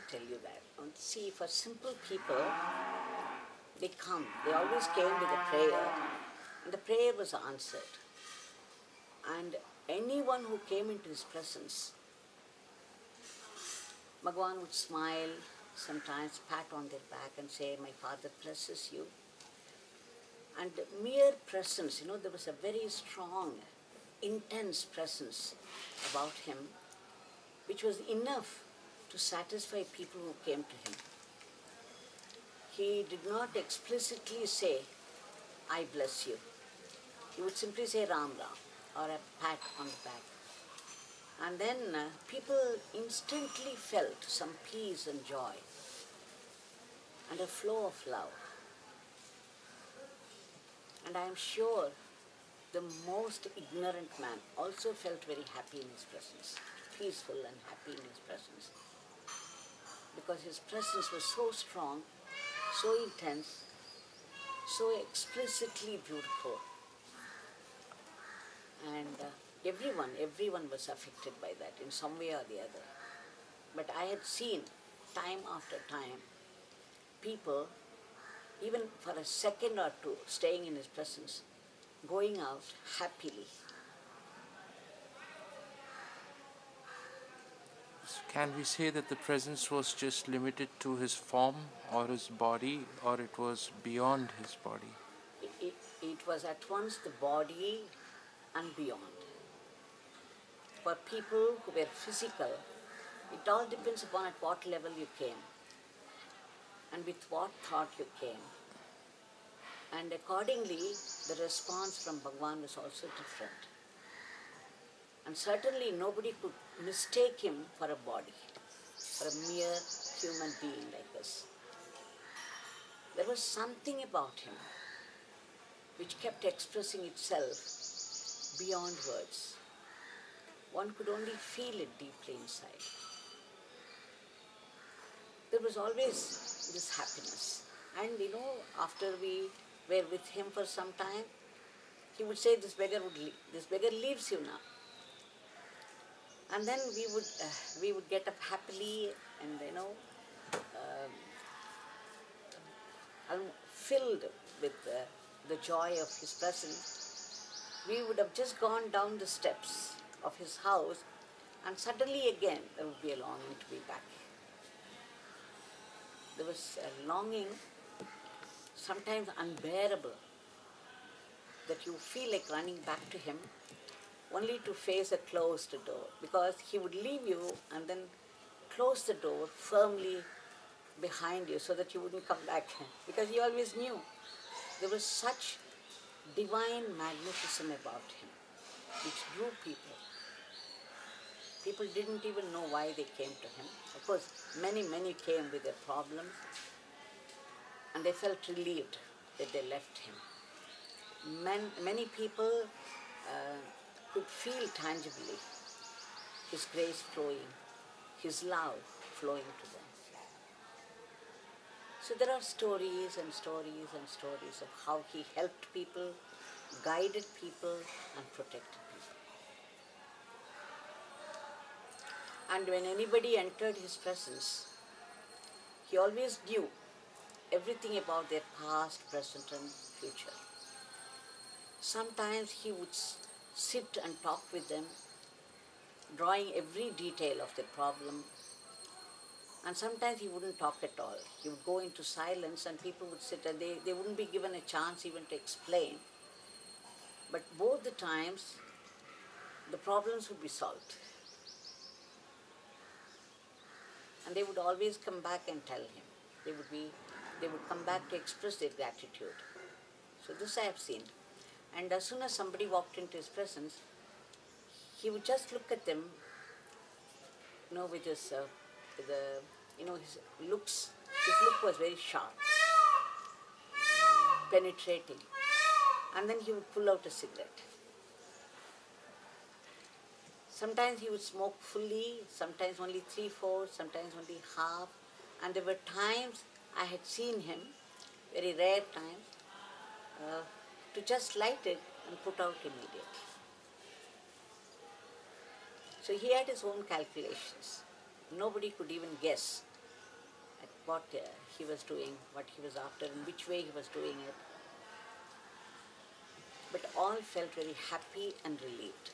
tell you that. See, for simple people, they come. They always came with a prayer, and the prayer was answered. And anyone who came into his presence, Bhagwan would smile, sometimes pat on their back and say, "My father blesses you." And mere presence, there was a very strong, intense presence about him, which was enough to satisfy people who came to him. He did not explicitly say, "I bless you." He would simply say "Ram Ram" or a pat on the back. And then people instantly felt some peace and joy and a flow of love. And I am sure the most ignorant man also felt very happy in his presence, peaceful and happy in his presence. Because his presence was so strong, so intense, so explicitly beautiful. And everyone was affected by that in some way or the other. But I had seen time after time people, even for a second or two, staying in his presence, going out happily. Can we say that the presence was just limited to his form or his body, or it was beyond his body? It was at once the body and beyond. For people who were physical, it all depends upon at what level you came and with what thought you came. And accordingly, the response from Bhagwan was also different. And certainly nobody could mistake him for a body, for a mere human being like us. There was something about him which kept expressing itself beyond words. One could only feel it deeply inside. There was always this happiness. And after we were with him for some time, he would say, this beggar leaves you now. And then we would get up happily and filled with the joy of his presence. We would have just gone down the steps of his house, and suddenly again there would be a longing to be back. There was a longing, sometimes unbearable, that you feel like running back to him, only to face a closed door, because he would leave you and then close the door firmly behind you so that you wouldn't come back, because he always knew there was such divine magnetism about him which drew people. People didn't even know why they came to him. Of course, many came with their problems, and they felt relieved that they left him. Many people could feel tangibly his grace flowing, his love flowing to them. So there are stories and stories and stories of how he helped people, guided people, and protected people. And when anybody entered his presence, he always knew everything about their past, present, and future. Sometimes he would sit and talk with them, drawing every detail of their problem. And sometimes he wouldn't talk at all. He would go into silence and people would sit and they wouldn't be given a chance even to explain. But both the times, the problems would be solved. And they would always come back and tell him. They would come back to express their gratitude. So this I have seen. And as soon as somebody walked into his presence, he would just look at them, with his, his looks. His look was very sharp, penetrating. And then he would pull out a cigarette. Sometimes he would smoke fully, sometimes only 3/4, sometimes only half. And there were times I had seen him, very rare times, to just light it and put out immediately. So he had his own calculations. Nobody could even guess what he was doing, what he was after, in which way he was doing it. But all felt very happy and relieved.